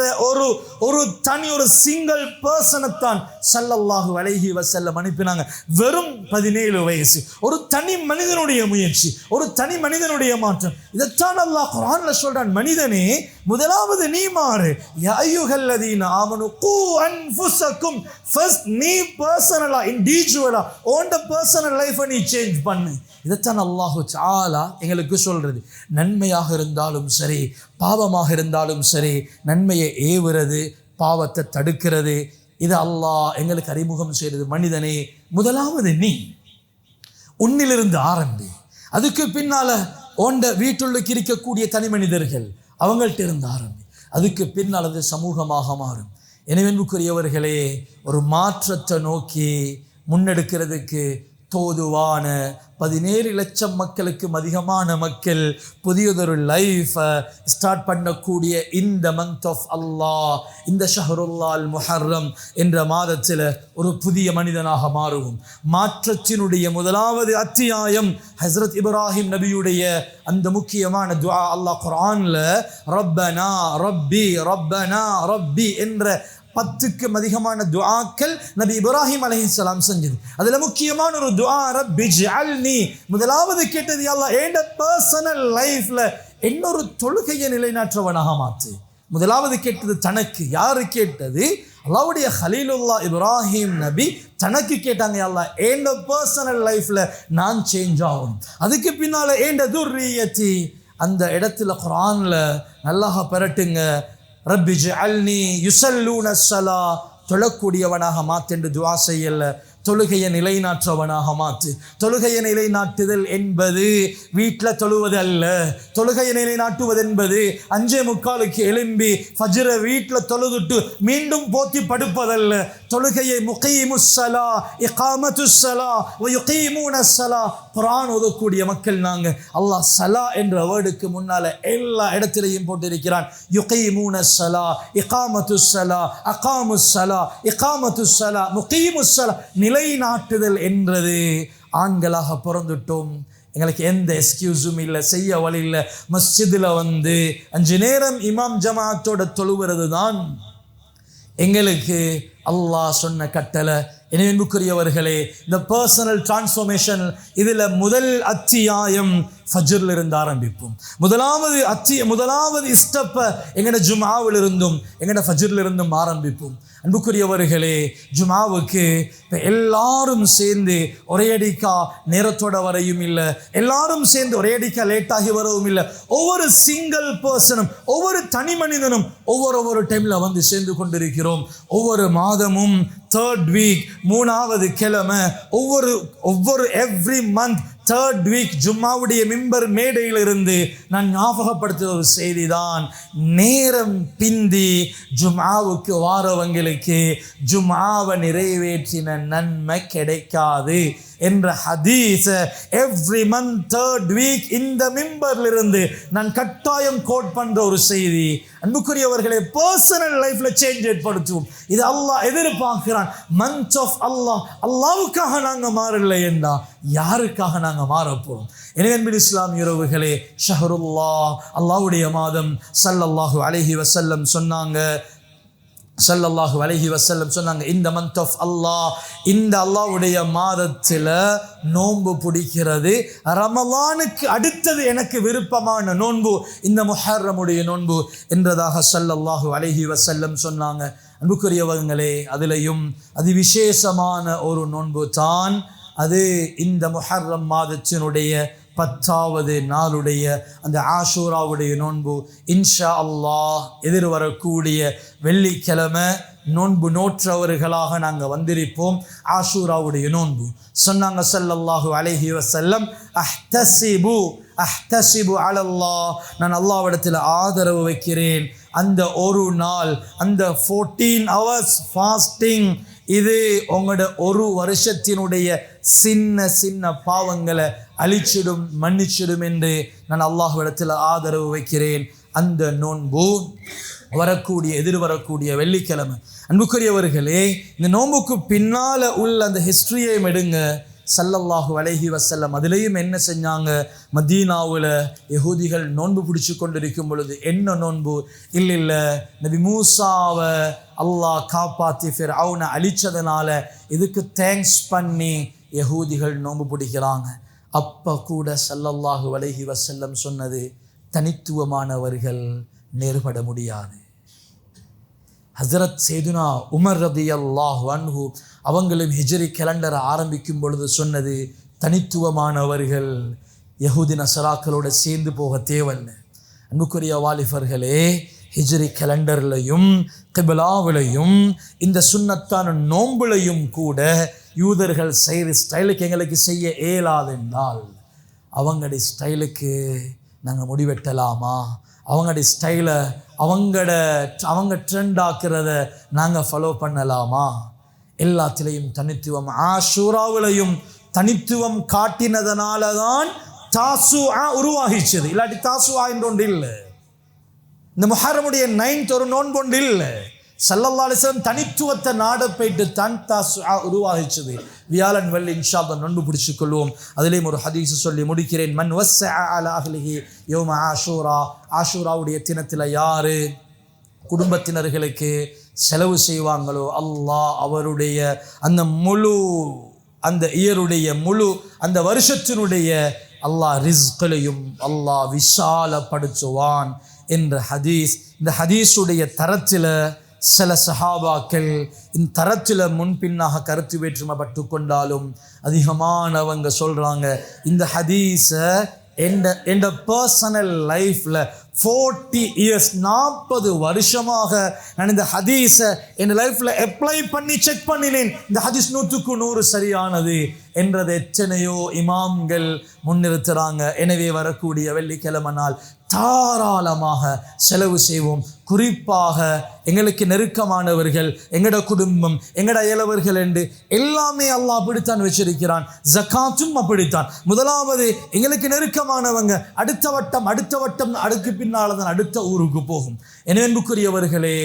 ஒரு தனி ஒரு சிங்கிள் பர்சனை தான் ஸல்லல்லாஹு அலைஹி வஸல்லம் அனுப்பினாங்க. வெறும் 17 வயசு. ஒரு தனி மனிதனுடைய முயற்சி, ஒரு தனி மனிதனுடைய மாற்றம். இதைத்தான் அல்லாஹ் குர்ஆன்ல சொல்றான், மனிதனே முதலாவது நீ மாறு. யா அய்யுஹல்லதீன ஆமனு கூ அன்ஃபுஸக்கும், ஃபர்ஸ்ட் நீ பர்சனலா இண்டிவிஜுவலா ஓண்ட பர்சனல் லைஃபை நீ சேஞ்ச் பண்ணு. இதைத்தான் அல்லாஹு தஆலா எங்களுக்கு சொல்றது. நன்மையாக இருந்தாலும் சரி, பாவமாக இருந்தாலும் சரி, நன்மையை ஏவுறது, பாவத்தை தடுக்கிறது, இது அல்லாஹ் எங்களுக்கு அறிமுகம் செய்கிறது. மனிதனே முதலாவது நீ உன்னிலிருந்து ஆரம்பி. அதுக்கு பின்னால ஓண்ட வீட்டுள்ளுக்கு இருக்கக்கூடிய தனி மனிதர்கள் அவங்கள்ட்ட இருந்து ஆரம்பி. அதுக்கு பின்னால் அது சமூகமாக மாறும். எனவேன்புக்குரியவர்களே, ஒரு மாற்றத்தை நோக்கி முன்னெடுக்கிறதுக்கு தோதுவான 17 லட்சம் மக்களுக்கும் அதிகமான மக்கள் புதியதொரு லைஃபை ஸ்டார்ட் பண்ணக்கூடிய இந்த மந்த் ஆஃப் அல்லாஹ், இந்த ஷஹ்ருல்லாஹ் அல் முஹர்ரம் என்ற மாதத்தில் ஒரு புதிய மனிதனாக மாறுவோம். மாற்றத்தினுடைய முதலாவது அத்தியாயம் ஹஸ்ரத் இப்ராஹிம் நபியுடைய அந்த முக்கியமான துஆ. அல்லாஹ் குர்ஆன்ல ரப்பனா ரப்பி ரப்பனா ரப்பி என்ற 10க்கும் அதிகமான துஆக்கள் நபி இப்ராஹிம் அலைஹிஸ்ஸலாம் செஞ்சது. அதுல முக்கியமான ஒரு துஆ, ரப்பி ஜஅல்னி, முதலாவது கேட்டது அல்லாஹ் என்னோட பர்சனல் லைஃப்ல இன்னொரு தொழுகையை நிலைநாட்டுவனாக மாற்று. முதலாவது கேட்டது தனக்கு. யாரு கேட்டது? அல்லாஹ்வுடைய கலீலுல்லாஹ் இப்ராஹிம் நபி தனக்கு கேட்டாங்க, அல்லாஹ் என்னோட பர்சனல் லைஃப்ல நான் சேஞ்ச் ஆகணும். அதுக்கு பின்னால என்னோட துர்ரியத்தி, அந்த இடத்துல குர்ஆன்ல நல்லாக பெறட்டுங்க, ரப்பி ஜஅல்னி யுஸல்லூன ஸலா, தொழக்கூடியவனாக மாத்தென்று துஆ செய்யல, தொழுகையை நிலைநாற்றவனாக மாற்று. தொழுகையை நிலைநாட்டுதல் என்பது வீட்டில் தொழுவது அல்ல. தொழுகையை நிலைநாட்டுவது என்பது 5:45 எழும்பி ஃபஜ்ரை வீட்டில் தொழுதுட்டு மீண்டும் போத்தி படுப்பதல்ல. தொழுகையை முகீமுஸ்ஸலா இகாமத்துஸ்ஸலா வ யுகீமூனஸ்ஸலா, குர்ஆன் ஓதக்கூடிய மக்கள் நாங்கள். அல்லாஹ் சலா என்ற வேர்டுக்கு முன்னால எல்லா இடத்திலையும் போட்டிருக்கிறான். யுகீமூனஸ்ஸலா இகாமத்துஸ்ஸலா அகாமுஸ்ஸலா இகாமத்துஸ்ஸலா முகீமுஸ்ஸலா, நிலைநாட்டுதல் என்றது. ஆண்களாக பிறந்துட்டோம், எங்களுக்கு எந்த எக்ஸ்கியூஸும் இல்லை, செய்ய வழி இல்லை. மஸ்ஜிதில் 5 நேரம் இமாம் ஜமாத்தோட தொழுவது தான் எங்களுக்கு அல்லாஹ் சொன்ன கட்டளை. எனவேன்புக்குரியவர்களே, இந்த பர்சனல் டிரான்ஸ்ஃபர்மேஷன் இதில் முதல் அத்தியாயம் ஃபஜ்ரில் இருந்து ஆரம்பிப்போம். முதலாவது ஸ்டெப்பை எங்கட ஜும்ஆவில் இருந்தும் எங்கட ஃபஜ்ரில் இருந்தும் ஆரம்பிப்போம். அன்புக்குரியவர்களே, ஜும்ஆவுக்கு இப்போ எல்லாரும் சேர்ந்து ஒரேடிக்கா நேரத்தோட வரையும் இல்லை, எல்லாரும் சேர்ந்து ஒரேடிக்கா லேட்டாகி வரவும் இல்லை. ஒவ்வொரு சிங்கிள் பர்சனும், ஒவ்வொரு தனி மனிதனும் ஒவ்வொரு டைமில் சேர்ந்து கொண்டிருக்கிறோம். ஒவ்வொரு மாதமும் 3rd வீக் 3வது கிழமை, ஒவ்வொரு எவ்ரி மந்த் 3rd வீக் ஜும்மாவுடைய மிம்பர் மேடையிலிருந்து நான் ஞாபகப்படுத்துகிற ஒரு செய்தி தான், நேரம் பிந்தி ஜும்ஆவுக்கு வாரவங்களுக்கு ஜும்ஆவை நிறைவேற்றின நன்மை கிடைக்காது என்ற ஹதீஸ எவ்ரி மந்த் 3rd வீக் இந்த மிம்பர்லிருந்து நான் கட்டாயம் கோட் பண்ற ஒரு செய்தி. அன்புக்குரியவர்களே, பர்சனல் லைஃப்ல சேஞ்ச் ஏற்படுத்துவோம். இது அல்லாஹ் எதிர்பார்க்கிறான். மந்த் ஆஃப் அல்லாஹ், அல்லாஹ்வுக்காக நாங்க மாறல என்றா யாருக்காக நாங்க மாறப்போறோம்? எனவே அன்பில் இஸ்லாமிய உறவுகளே, ஷஹ்ருல்லாஹ் அல்லாஹ்வுடைய மாதம். ஸல்லல்லாஹு அலைஹி வஸல்லம் சொன்னாங்க, இந்த மந்த் ஆஃப் அல்லாஹ், இந்த அல்லாஹ்வுடைய மாதத்தில் நோன்பு பிடிக்கிறது ரமலானுக்கு அடுத்தது எனக்கு விருப்பமான நோன்பு இந்த முஹர்ரமுடைய நோன்பு என்றதாக ஸல்லல்லாஹு அலைஹி வஸல்லம் சொன்னாங்க. அன்புக்குரியவங்களே, அதிலையும் அதிவிசேஷமான ஒரு நோன்பு தான் அது இந்த முஹர்ரம் மாதத்தினுடைய 10வது நாளுடைய அந்த ஆஷூராவுடைய நோன்பு. இன்ஷா அல்லாஹ் எதிர்வரக்கூடிய வெள்ளிக்கிழமை நோன்பு நோற்றவர்களாக நாங்கள் வந்திருப்போம். ஆஷூராவுடைய நோன்பு சொன்னாங்க ஸல்லல்லாஹு அலைஹி வஸல்லம், அஹ்தஸிபு அலல்லாஹ், நான் அல்லாஹ்விடத்தில் ஆதரவு வைக்கிறேன். அந்த ஒரு நாள், அந்த 14 hours ஃபாஸ்டிங், இது உங்களோட ஒரு வருஷத்தினுடைய சின்ன பாவங்களை அழிச்சிடும், மன்னிச்சிடும் என்று நான் அல்லாஹ்விடத்தில் ஆதரவு வைக்கிறேன். அந்த நோன்பு எதிர்வரக்கூடிய வெள்ளிக்கிழமை. அன்புக்குரியவர்களே, இந்த நோன்புக்கு பின்னால உள்ள அந்த ஹிஸ்டரியை எடுங்க. ஸல்லல்லாஹு அலைஹி வஸல்லம் அதிலேயும் என்ன செஞ்சாங்க? மதீனாவில் யஹூதிகள் நோன்பு பிடிச்சு கொண்டிருக்கும் பொழுது என்ன நோன்பு? இல்லை நபி மூசாவை அல்லாஹ் காப்பாற்றி ஃபிர்அவுனை அழிச்சதுனால இதுக்கு தேங்க்ஸ் பண்ணி யஹூதிகள் நோன்பு பிடிக்கிறாங்க. அப்போ கூட ஸல்லல்லாஹு அலைஹி வஸல்லம் சொன்னது, தனித்துவமானவர்கள் நேர்பட முடியாது. ஹஸரத் சையதுனா உமர் ரலியல்லாஹு அன்ஹு அவங்களும் ஹிஜ்ரி கேலண்டரை ஆரம்பிக்கும் பொழுது சொன்னது, தனித்துவமானவர்கள் யஹூதி நஸராக்களோட சேர்ந்து போக தேவையில்லை. அன்புக்குரிய வாலிபர்களே, ஹிஜ்ரி கேலண்டர்லையும் கிபிலாவிலையும் இந்த சுன்னத்தான நோம்புலையும் கூட யூதர்கள் செய்கிற ஸ்டைலுக்கு எங்களுக்கு செய்ய இயலாதென்றால் அவங்களுடைய ஸ்டைலுக்கு நாங்கள் முடிவெட்டலாமா? அவங்களுடைய ஸ்டைலை அவங்க ட்ரெண்ட் ஆக்கிறத நாங்கள் ஃபாலோ பண்ணலாமா? எல்லாத்திலையும் தனித்துவம். ஆஷூராவிலையும் தனித்துவம் காட்டினதனால தான் தாசுஆ உருவாகிச்சது. இல்லாட்டி தாசுஆ என்ற ஒன்று இல்லை. இந்த முஹர்ரமுடைய 9th ஒரு நோன்பொண்டு இல்லை. ஸல்லல்லாஹு அலைஹி வஸல்லம் தனித்துவத்தை நாட போயிட்டு தான் தாசுஆ உருவாகிச்சது. வியாழன் வெள்ளி இன்ஷா அல்லாஹ் நோன்பு பிடிச்சு கொள்வோம். அதிலேயும் ஒரு ஹதீஸ் சொல்லி முடிக்கிறேன். மன் வஸ்ஸஅ அலா அஹ்லிஹி யௌம ஆஷூரா, ஆஷூராவுடைய தினத்தில் யாரு குடும்பத்தினர்களுக்கு செலவு செய்வாங்களோ அல்லாஹ் அவருடைய அந்த இயருடைய முழு அந்த வருஷத்தினுடைய அல்லாஹ் ரிஸ்களையும் அல்லாஹ் விசாலப்படுத்துவான் என்ற ஹதீஸ். இந்த ஹதீஸுடைய தரத்தில் சில சஹாபாக்கள் இந்த தரத்தில் முன்பின்னாக கருத்து வேற்றுமைப்பட்டு கொண்டாலும் அதிகமானவங்க சொல்கிறாங்க, இந்த ஹதீஸை எந்த பர்சனல் லைஃப்பில் 40 years 40 வருஷமாக நான் இந்த ஹதீஸை என் லைஃப்பில் அப்ளை பண்ணி செக் பண்ணினேன். இந்த ஹதீஸ் 100க்கு 100 சரியானது என்றதை எத்தனையோ இமாம்கள் முன்னிறுத்துகிறாங்க. எனவே வரக்கூடிய வெள்ளிக்கிழமை நாள் தாராளமாக செலவு செய்வோம். குறிப்பாக எங்களுக்கு நெருக்கமானவர்கள், எங்களோட குடும்பம், எங்களோட அயலவர்கள் என்று எல்லாமே அல்லாஹ் அப்படித்தான் வச்சிருக்கிறான். ஜகாத்தும் அப்படித்தான். முதலாவது எங்களுக்கு நெருக்கமானவங்க, அடுத்த வட்டம் அடுக்கு பின்னால் தான் அடுத்த ஊருக்கு போகும். எனவே அன்புக்குரியவர்களே,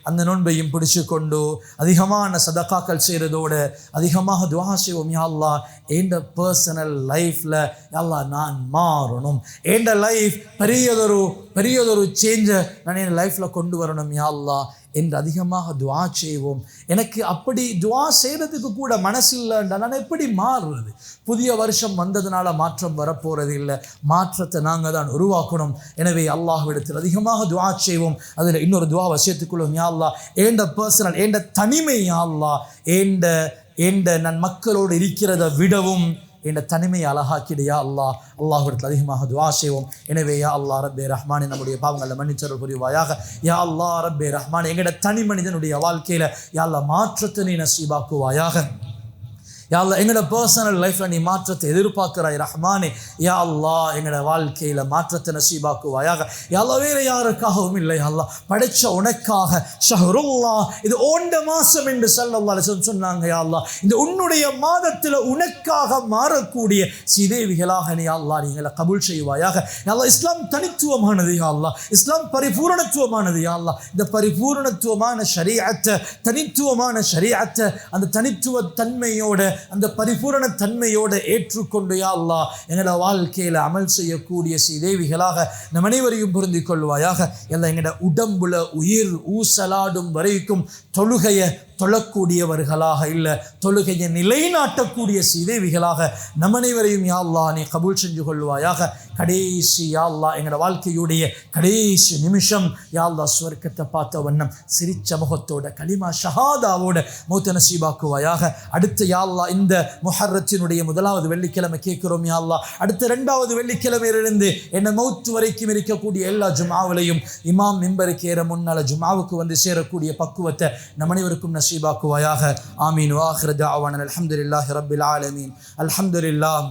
அந்த நோன்பையும் பிடிச்சு கொண்டு அதிகமான சதகாக்கள் செய்கிறதோடு அதிகமாக துஆ செய்வோம். யா அல்லாஹ், என் பர்சனல் லைஃப்பில் யா அல்லாஹ் நான் மாறணும், என் லைஃப் பெரியதொரு சேஞ்சை நான் என் லைஃப்பில் கொண்டு வரணும் யா அல்லாஹ் என்று அதிகமாக துஆ செய்வோம். எனக்கு அப்படி துஆ செய்கிறதுக்கு கூட மனசு இல்லைன்றா நான் எப்படி மாறுறது? புதிய வருஷம் வந்ததுனால மாற்றம் வரப்போகிறது இல்லை. மாற்றத்தை நாங்கள் தான் உருவாக்கணும். எனவே அல்லாஹ்விடத்தில் அதிகமாக துஆ செய்வோம். அதில் இன்னொரு துஆவை சேர்த்துக்கொள்வோம். யா அல்லாஹ், ஏண்ட பர்சனல் ஏண்ட தனிமை யா அல்லாஹ் ஏண்ட நான் மக்களோடு இருக்கிறத விடவும் என்ற தனிமையை அழகாக்கிடையா அல்லாஹ். அல்லாஹ்விடத்தில் அதிகமாக துஆ செய்வோம். எனவே யா அல்லாஹ் ரப்பே ரஹ்மானே, நம்முடைய பாவங்களை மன்னிச்சருள் புரிவாயாக. யா அல்லாஹ் ரப்பே ரஹ்மானே, எங்களோட தனி மனிதனுடைய வாழ்க்கையில் யா அல்லாஹ் மாற்றத்தை நீ நசீபாக்குவாயாக. யா அல்லாஹ், எங்களோட பர்சனல் லைஃப்பில் நீ மாற்றத்தை எதிர்பார்க்கிறாய் ரஹ்மானே. யா அல்லாஹ், எங்களோட வாழ்க்கையில் மாற்றத்தை நசீபாக்குவாயாக. யா அல்லாஹ், வேறு யாருக்காகவும் இல்லை. யா அல்லாஹ், படைச்ச உனக்காக ஷஹ்ருல்லாஹ், இது ஓண்ட மாதம் என்று ஸல்லல்லாஹு அலைஹி வஸல்லம் சொன்னாங்க. யா அல்லாஹ், இந்த உன்னுடைய மாதத்தில் உனக்காக மாறக்கூடிய சீதேவிகளாக நீ யா அல்லாஹ் நீங்களை கபூல் செய்வாயாக. யா அல்லாஹ், இஸ்லாம் தனித்துவமானது. யா அல்லாஹ், இஸ்லாம் பரிபூரணத்துவமானது. யா அல்லாஹ், இந்த பரிபூரணத்துவமான ஷரீஅத்தை, தனித்துவமான ஷரீஅத்தை அந்த தனித்துவ தன்மையோட அந்த பரிபூரண தன்மையோடு ஏற்றுக்கொண்டு யா அல்லாஹ் எங்களோட வாழ்க்கையில் அமல் செய்யக்கூடிய சீதேவிகளாக நம் அனைவரையும் பொருந்திக் கொள்வாயாக. எல்லாம் எங்களோட உடம்புல உயிர் ஊசலாடும் வரைக்கும் தொழுகையை தொழக்கூடியவர்களாக இல்லை, தொழுகையை நிலைநாட்டக்கூடிய சீதேவிகளாக நம் அனைவரையும் யா அல்லாஹ் நீ கபூல் செஞ்சு கொள்வாயாக. கடைசி யா அல்லாஹ் எங்களோட வாழ்க்கையுடைய கடைசி நிமிஷம் யா அல்லாஹ் சுவர்க்கத்தை பார்த்த வண்ணம் சிரிச்ச முகத்தோட கலிமா ஷஹாதாவோட மௌத்த நசீபாக்குவாயாக. அடுத்த யா அல்லாஹ் இந்த முஹர்ரத்தினுடைய 1வது வெள்ளிக்கிழமை கேட்கிறோம் யா அல்லாஹ். அடுத்த 2வது வெள்ளிக்கிழமையிலிருந்து என்ன மௌத்து வரைக்கும் இருக்கக்கூடிய எல்லா ஜும்ஆவிலையும் இமாம் மிம்பருக்கு ஏற முன்னால ஜும்ஆவுக்கு வந்து சேரக்கூடிய பக்குவத்தை நம் அனைவருக்கும் நசீபாக்குவாயாக. ஆமீன். வ ஆகிரு தஅவானா அல்ஹம்துலில்லாஹி ரப்பில் ஆலமீன். அல்ஹம்துலில்லாஹ்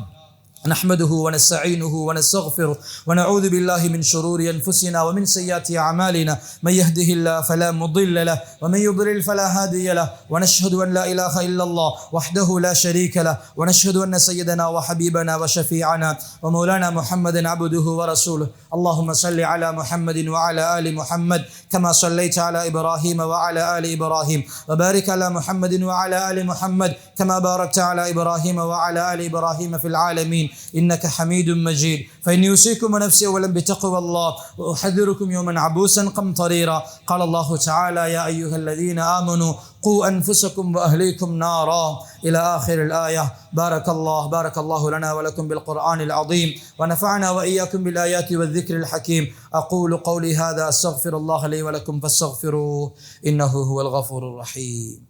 نحمده ونستعينه ونستغفره ونعوذ بالله من شرور أنفسنا ومن سيئات أعمالنا من يهده الله فلا مضل له ومن يضلل فلا هادي له ونشهد أن لا إله إلا الله وحده لا شريك له ونشهد أن سيدنا وحبيبنا وشفيعنا ومولانا محمدا عبده ورسوله اللهم صل على محمد وعلى آل محمد كما صليت على إبراهيم وعلى آل إبراهيم وبارك على محمد وعلى آل محمد كما باركت على إبراهيم وعلى آل إبراهيم في العالمين إنك حميد مجيد فإني أوصيكم ونفسي أولا بتقوى الله وأحذركم يوما عبوسا قمطريرا قال الله تعالى يا أيها الذين آمنوا قوا أنفسكم وأهليكم نارا إلى آخر الآية بارك الله لنا ولكم بالقرآن العظيم ونفعنا وإياكم بالآيات والذكر الحكيم أقول قولي هذا أستغفر الله لي ولكم فاستغفروه إنه هو الغفور الرحيم